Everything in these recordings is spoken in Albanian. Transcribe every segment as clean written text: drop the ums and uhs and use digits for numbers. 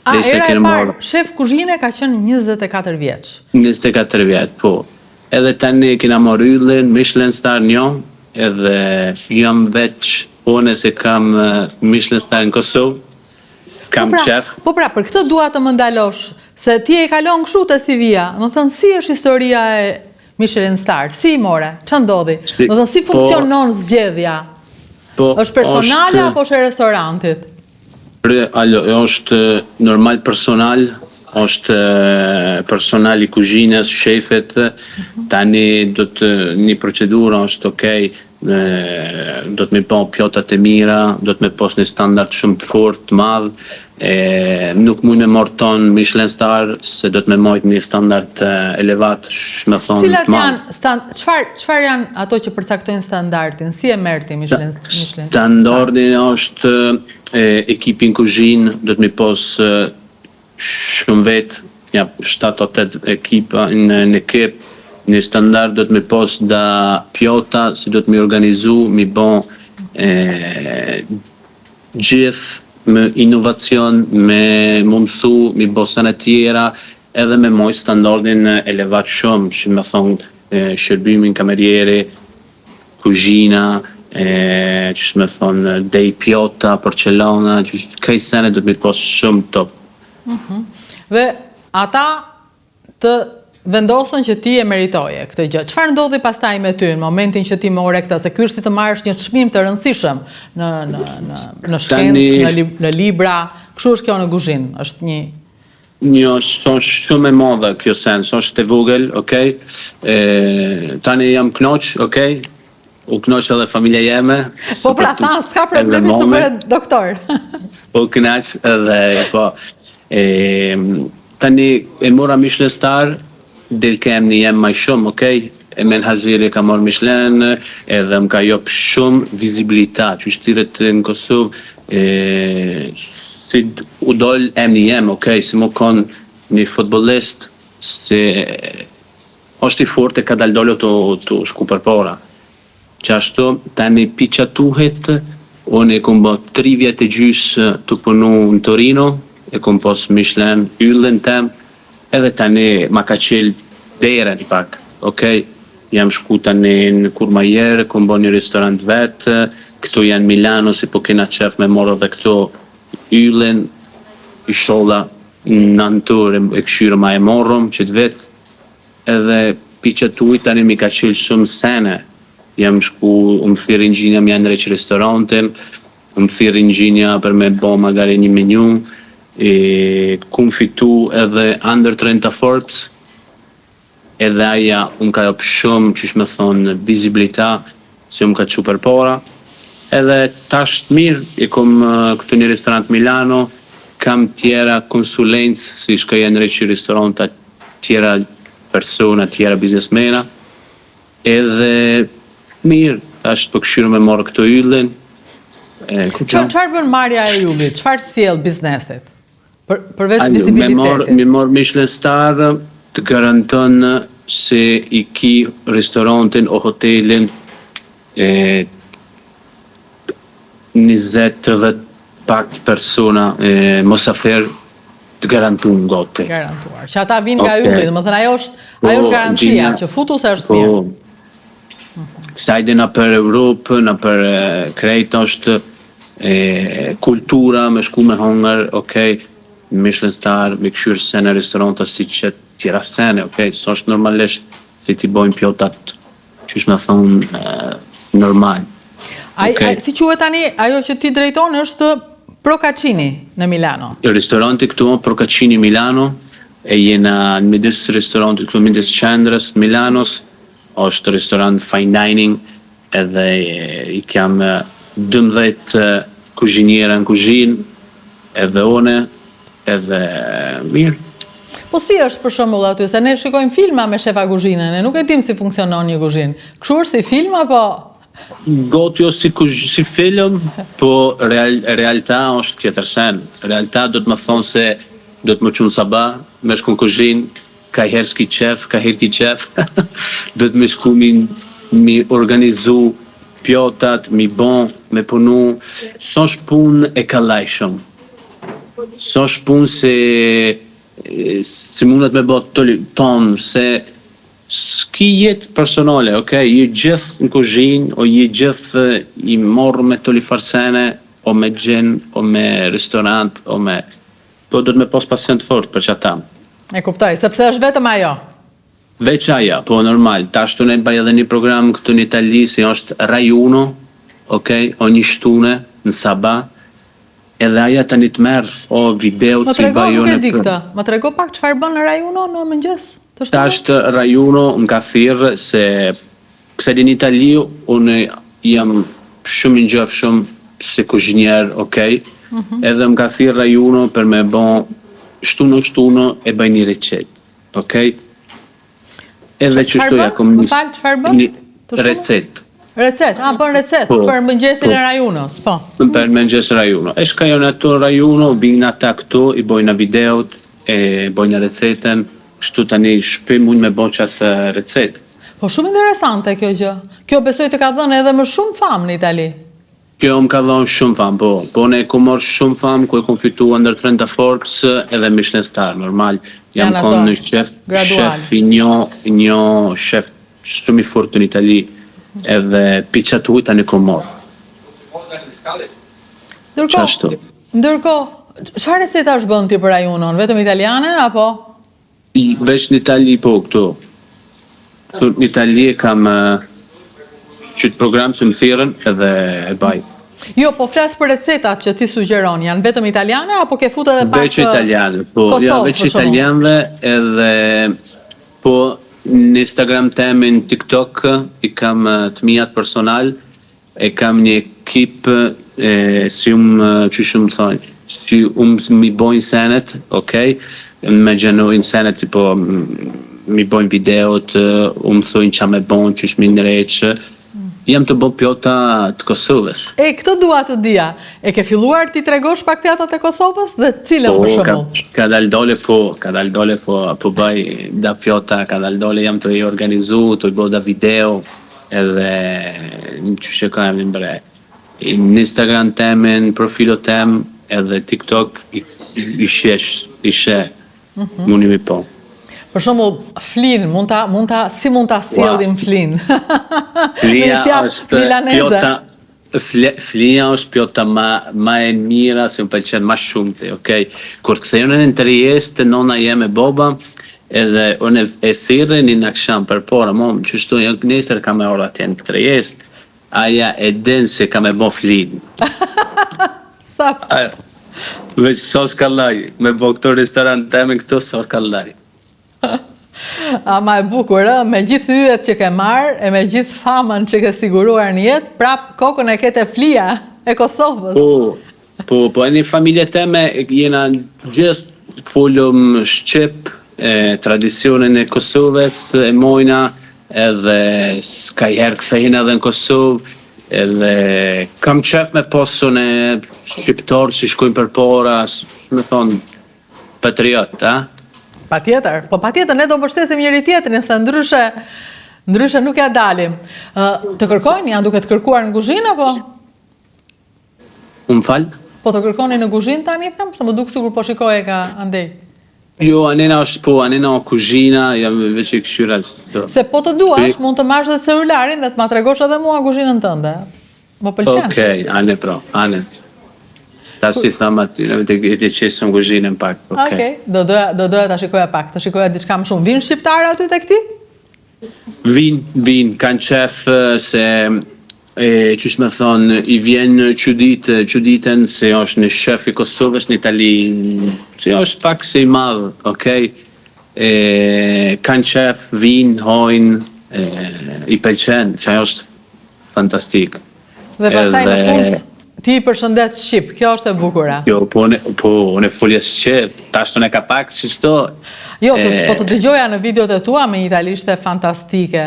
Era e parë, shef kuzhine ka qenë 24 vjeç. 24 vjet, po. Edhe tani kena marrë yllin, Michelin Star 1, edhe jam veç une se kam Michelin Star në Kosovë, kam qef. Po pra, për këtë dua të më ndalosh, se ti e kalon kështu te CV-ja, më thënë si është historia e Michelin Star, si more, që ndodhi? Më thënë si funksionon zgjedhja? Është personale apo është e restorantit? Është normal personal, është personal i kuzhinës, shefet, tani do të një procedura është okej, do të me pa pjatat e mira, do të me pas një standard shumë të fort, të madh, nuk mund me marrë ton Michelin Star, se do të me majt një standard elevat, shme thonë të madh. Çfarë janë ato që përcaktojnë standardin? Si e merr ti Michelin? Standardin është ekipin kuzhinë, do të me pas shumë vetë, 7-8 ekipa në ekip, një standard do të me pas da pjota, si do të me organizu, mi bon gjithë me inovacion, me mësu, mi bo sana tjera, edhe me moj standardin elevat shumë, që me thonë shërbimin kamerjeri, kuzhina, që shme thonë dej pjota, porcelana, që kaj sene do të me pas shumë top. Dhe ata të vendosën që ti e meritoje këtë gjë. Çfarë ndodhi pastaj me ty në momentin që ti more këtë, se ky është të marrësh një çmim të rëndësishëm në shkencë, në libra, kështu është kjo në kuzhinë, është një është shumë e madhe kjo sens, është e vogël, okej. Tani jam knoq, okej. U knoq edhe familja jeme. Po pra tha, s'ka problemi së bëre doktor. Po knoq edhe, po. Tani e mora Michelin Star, del kem një jem maj shumë, okej? E men Haziri ka marrë Michelin, edhe më ka jop shumë vizibilitat, që shtiret në Kosovë, si u dol emni jem, okej? Si më konë një futbolist, se është i fort e ka daldollo të shku për para. Qashtu, tani piqa tuhet, unë e kom bë 3 vjet e gjys të punu në Torino, e kom pos Michelin yllin tem, edhe tani ma ka qel deren pak, okej? Jam shku tani në Courmayeur, kom bë një restorant vetë, këto janë Milano, si po kena qef me morë dhe këto yllin, i sholla në antur e këshyre ma e morëm që të vetë, edhe piqa tuhet tani mi ka qel shumë sene. Jam shku, më thirë ingjinja më janë reqë restorantin, më thirë ingjinja për me bo magari një menu, kum fitu edhe Under 30 Forbes, edhe aja unë ka jop shumë që shme thonë vizibilita, si unë ka që për para, edhe tash të mirë, e kom këtu një restorant Milano, kam tjera konsulencë, si shka janë reqë restoranta tjera persona, tjera biznesmena, edhe mirë, ashtë për këshirë me marrë këto yllin. Çfarë bën marrja e yllit? Çfarë sjell biznesit? Përveç vizibilitetit. Me marrë Michelin Star të garanton se i ki restorantin o hotelin 20-30 pak persona mosafer të garantuar gati. Garantuar. Që ata vinë nga ylli, dhe më thënë ajo është garancia, që futu se është mirë. Sajde në për Europë, në për krejt është kultura, me shku me hongër, okej, Michelin Star, me këshyrë sene restoranta si që tjera sene, okej, së është normalisht si ti bojnë pjotat që është me thonë normal. Si quhet tani, ajo që ti drejton është Procaccini në Milano? Restoranti këtu, Procaccini Milano, e jena në midis restoranti këtu midis qendrës Milanos, është restorant fine dining, edhe i kam 12 kuzhiniera në kuzhinë, edhe one, edhe mirë. Po si është për shembull aty, se ne shikojmë filma me shefa kuzhine, ne nuk e dim si funksionon një kuzhinë. Kështu është si film apo? Goti jo si film, po realta është tjetër sen. Realta do të më thonë se do të më qunë sabah, me shku në kuzhinë, ka herë s'ki qef, ka herë ki qef, do të me shku mi organizu pjotat, mi bon, me punu, s'është pun e kalajshëm. s'është punë se mundet me bë tonë, se s'ki jetë personale, okay? Je gjithë në kuzhinë, o je gjithë i morë me toli farsene, o me gjen, o me restorant, o me... Po do të me pos pasion të fort për që ata. E kuptoj, sepse është vetëm ajo. Veç aja, po normal. Tashtu ne baj edhe një program këtu në Itali, si është Rai 1, okay? O një shtune në Sabah, edhe aja tani të merë video Më si bajone për... Më trego pak çfarë bën në Rai 1 në mëngjes? Tashtë Rai 1 më ka thirrë se kësa din Itali unë jam shumë i ngjofshëm si kuzhinier, okay? Edhe më ka thirrë Rai 1 për me bon shtunë e bëj një recet, okay? Edhe që shtu ja kom recet. Recet, bën recet për mëngjesin e Rai 1-s, po. Për mëngjesin e Rai 1. E shkajon ato Rai 1, bingë ata këtu, i bojnë videot, e bojnë receten, kështu tani shpim mund me bojnë qasë recet. Po shumë interesante kjo gjë. Kjo besoj të ka dhënë edhe më shumë famë në Itali. Kjo më ka dhënë shumë famë, po. Po ne ku morë shumë famë, ku e kom fitu ndër 30 Forbes edhe Michelin Star, normal. Jam konë në shef i një shef shumë i fort në Itali, edhe piqat ujta në komor. Ndërko, çfarë receta është bën ti për Rai 1? Vetëm italiane, apo? Veç në Itali, po, këtu. Këtu në Itali kam qëtë program që më thirën edhe e baj. Jo, po flasë për recetat që ti sugjeron, janë vetëm italiane, apo ke futë edhe pak veç italiane, po, ja, veç italianve edhe, po, në Instagram teme, në TikTok, i kam të mijat personal, e kam një ekip si që shumë thonë, si mi bojnë senet, okej, me gjenojnë senet, tipo, mi bojnë videot, thojnë qa me bojnë, që shmi në reqë, jam të bo pjota të Kosovës. Këtë dua të dija, e ke filluar ti tregosh pak pjatat e Kosovës dhe cilën për shembull? Ka dal dole po baj da pjota, ka dal dole jam të i organizu, të i bo da video, edhe në që shekajmë në bre. Në Instagram teme, në profilo tem, edhe TikTok, i she, mundi mi po. Për shembull, flin, si mund ta sjellim flin? Flia është pjota ma e mira, se më pëlqen ma shumë të, okej? Kur kthejnë në Trieste, të nona jem e boba, edhe unë e thirrë një naksham për pora, mom, që shtu nesër ka me ora të në Trieste, aja e den se ka me bo flin. Sa? Veç sos kallaj, me bo këto restorant teme këto sos kallaj. Ama e bukur, me gjithë yjet që ke marrë, e me gjithë famën që ke siguruar në jetë, prap kokën e kete flia e Kosovës. Po, e një familje teme, jena gjithë folëm shqip, tradicionin e Kosovës, e mojna, edhe s'ka herë kthejnë edhe në Kosovë, edhe kam qef me posën e shqiptarë që shkojnë për pora, me thonë, patriot, a? Patjetër, po patjetër, ne do mbështesim njëri tjetrin, se ndryshe nuk ja dalim. Të kërkojnë, janë duke të kërkuar në kuzhinë, apo? Unë falë? Po të kërkoni në kuzhinë tani, them, se më duk sikur po shikoj e ka andej. Jo, anena është po, anena o kuzhina, jam veç i këshyra. Se po të duash, mund të marrësh dhe celularin dhe të ma tregosh edhe mua kuzhinën tënde. Më pëlqen. Okej, ane pro, ane. Ta si thama ty, në të qesëm kuzhinën pak. Okej, do doja ta shikoja pak, ta shikoja diçka më shumë. Vinë shqiptarë aty të këti? Vinë, kanë qef se, qysh me thonë, i vjen quditën se është në shef i Kosovës në Itali, se është pak se i madhë, okej? Kanë qef, vinë, hojnë, i pëlqen, që është fantastik. Dhe pastaj në fund, ti i përshëndet Shqip, kjo është e bukura. Jo, po unë e folja Shqip, tashtën e ka pak që shto. Jo, po të dëgjoja në videot e tua me italishte fantastike.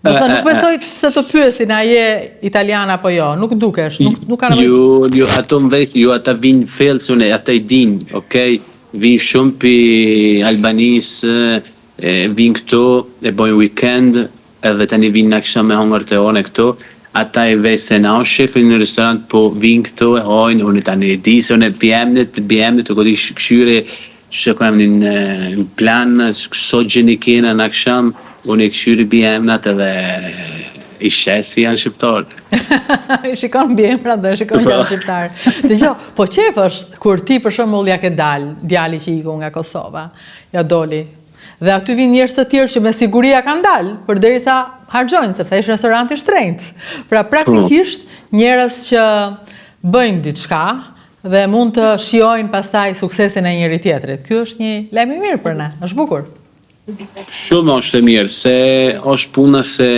Do të nuk besoj se të pyesin a je italian apo jo, nuk dukesh, nuk ka nevojë. Jo, ato më vejtë, jo, ata vinë felsune, ata i dinë, okej? Vinë shumë për Albanisë, vinë këto, e bojnë weekend, edhe tani vinë në kësha me hongër të one këto. ata e vesen a është shefi në restorant, po vinë këtu e hojnë, unë tani e di se unë e bjemnit të kodi këshyre që kam një plan, sot gjeni kena në aksham, unë e këshyre bjemnat edhe i shesi janë shqiptarë. Shikon bjemrat dhe shikon që janë shqiptarë. Dëgjoj, po qef është kur ti për shembull ja ke djali që iku nga Kosova, ja doli. Dhe aty vinë njerëz të tjerë që me siguria kanë dalë, përderisa harxojnë, sepse është restoranti shtrenjtë. Pra praktikisht njerëz që bëjnë diçka dhe mund të shijojnë pastaj suksesin e njëri tjetrit. Ky është një lajm i mirë për ne, është bukur. Shumë është e mirë, se është puna se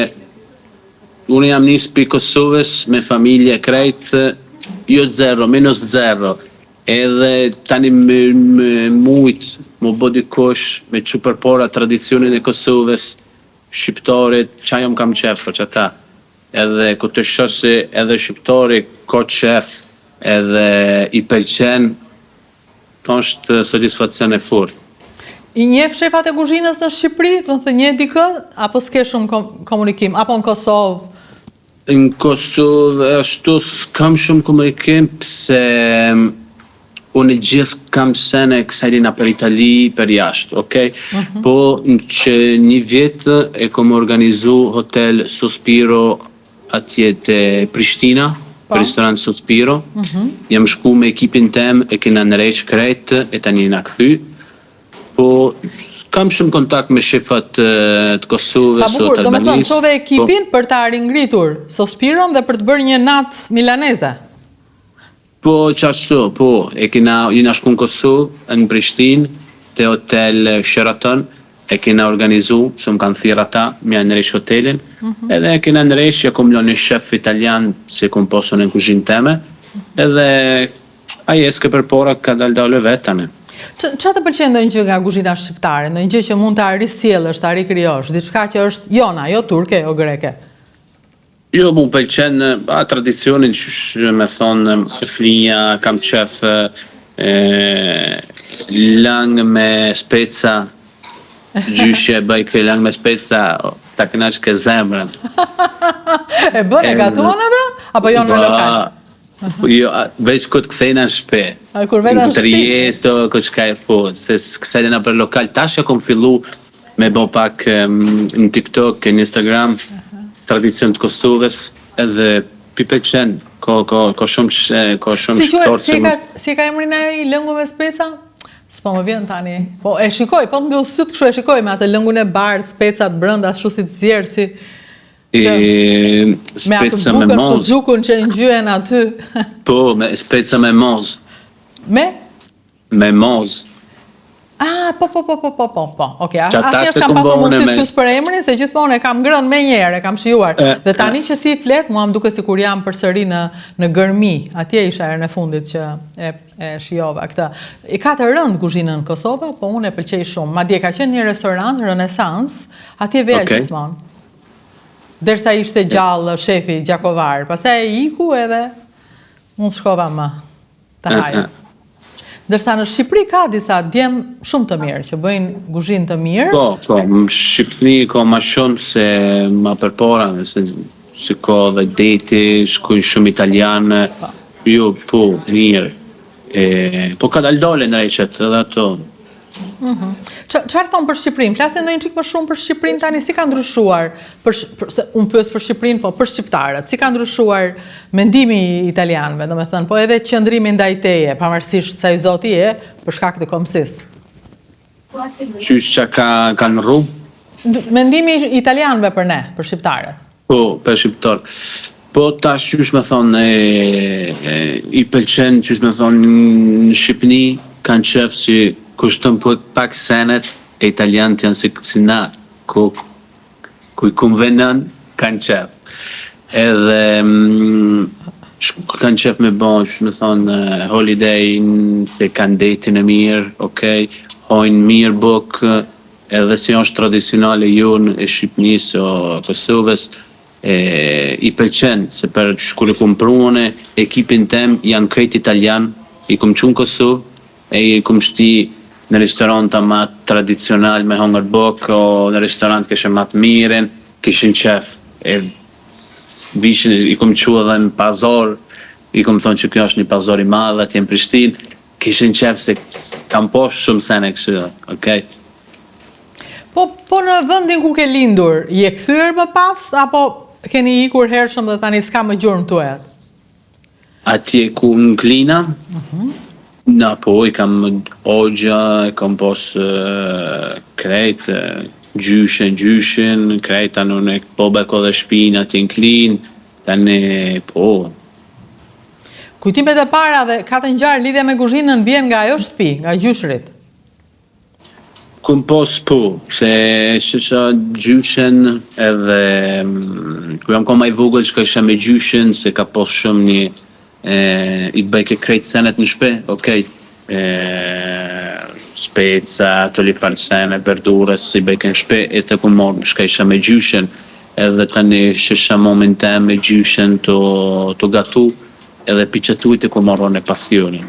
unë jam nis për Kosovës me familje krejt, jo zero, minus zero. Edhe tani me mujt, më bo dikosh me që përpora tradicionin e Kosovës, shqiptarit, qa jom kam qef për që ta. Edhe ku të shosi edhe shqiptari ka qef, edhe i pëlqen, është satisfakcion e fort. I njeh shefat e kuzhinës në Shqipëri, do të njeh dikë, apo s'ke shumë komunikim, apo në Kosovë? Në Kosovë, ashtu s'kam shumë komunikim, pse unë gjithë kam sene kësajlina për Itali, për jashtë, okej? Po që një vjetë e kom organizu hotel Sospiro atje të Prishtina, restorant Sospiro. Jam shku me ekipin tem, e kena nëreq krejt, e tani na kthy. Po kam shumë kontakt me shefat të Kosovës, sa bukur, do me thënë, qove ekipin për ta ringritur Sospiron dhe për të bërë një natë milaneze. Po, qashtu, po, jena shku në Kosovë, në Prishtinë, të hotel Sheraton, e kena organizu, së më kanë thirë ata, me janë nëresh hotelin, edhe e kena nëresh që kom lënë një shef italian, se kom posën në kuzhinë teme, edhe aje s'ke përpora ka daldale vetane. Qa të pëlqen ndonjë gjë nga kuzhina shqiptare, ndonjë gjë që mund të risjellësh, të rikrijosh, diçka që është jona, jo turke, jo greke? Jo, mu pëlqen tradicionin që me thonë flinja, kam qef lang me speca, gjyshe bëj këj lang me speca, ta kënash ke zemrën. E bën e gatuan edhe? Apo jo në lokal? Jo, veç këtë këthejna në shpe. Kur vena në shpe? Këtë rjesto, këtë shka e po, se këthejna për lokal. Tash e kom fillu me bo pak në TikTok, në Instagram, tradicion të Kosovës, edhe pëlqen, ka shumë shtorë që mështë. Si ka emrin e i lëngu me speca? S'po më vjen tani. Po e shikoj, po të mbyllë sytë kështu e shikoj, me atë lëngun e barë, specat brënda, shru si të zjerë, si... Speca me moz. Me atë bukën suxhukun që ngjyen aty. Po, speca me moz. Me? Me moz. Po. Okej, asnjëherë s'kam pasur mundësi të pyes për emrin, se gjithmonë e kam ngrënë më njëherë, e kam shijuar. Dhe tani që ti flet, mua më duket sikur jam përsëri në Gërmi. Atje isha herën e fundit që e shijova këtë. I ka të rënd kuzhinën në Kosovë, po unë e pëlqej shumë. Madje ka qenë një restorant Renesans, atje veja gjithmonë. Derisa ishte gjallë shefi Gjakovar, pastaj iku edhe unë shkova më të haja. Ndërsa në Shqipëri ka disa djem shumë të mirë, që bëjnë kuzhinë të mirë. Po, në Shqipëri ka ma shumë se ma përpora, se ka dhe deti, shkojnë shumë italianë, jo, po, mirë. Po ka daldole në reqet, edhe ato. Çfarë thonë për Shqipërinë? Flasin ndonjë çik më shumë për Shqipërinë tani, si ka ndryshuar? Unë pyes për Shqipërinë, po për shqiptarët, si ka ndryshuar mendimi i italianëve, domethënë, po edhe qëndrimi ndaj teje, pavarësisht sa i zoti je, për shkak të komsisë? Qysh që kanë rrugë? Mendimi i italianëve për ne, për shqiptarët. Po, për shqiptarë. Po, tash qysh me thonë, i pëlqen, qysh me thonë, në Shqipëni kanë qef si kushtën për pak senet e italianët janë si na, ku i konvenën kanë qef. Edhe kanë qef me bon, që me thonë, holiday, se kanë detin e mirë, okej, hojnë mirë buk, edhe si është tradicionale jonë e Shqipënisë o Kosovës, i pëlqen, se për shkur e kumë pruone, ekipin tem janë krejt italian, i kumë qunë Kosovë, e i kumë shti në restoranta ma tradicional me hongër bok, o në restorant kështë ma të miren, këshin qef. vishin, i kom qua edhe në pazar, i kom thonë që kjo është një pazar i madh atje në Prishtinë, kishin qef se kam poshtë shumë sene kështu, okay? Po në vendin ku ke lindur, je kthyer më pas, apo keni ikur hershëm dhe tani s'ka më gjurmë tuet? Atje ku në Klina, po, i kam ogja, i kam pos krejt, gjyshin, krejt tani unë po beko dhe shpinë atje në Klin, tani po. Kujtimet e para dhe ka të ngjarë lidhje me kuzhinën vjen nga ajo shtëpi, nga gjyshrit. Kum pos po, se shësha gjyshen edhe ku jam koma i vogël që ka isha me gjyshen, se ka pos shumë një i bëjke krejt senet në shpe, okej. Speca, të lifar sene, verdures, i bëjke në shpe, e të ku morë shka isha me gjyshen, edhe tani shësha momentem me gjyshen të gatu, edhe piqetuit e ku morën e pasionin.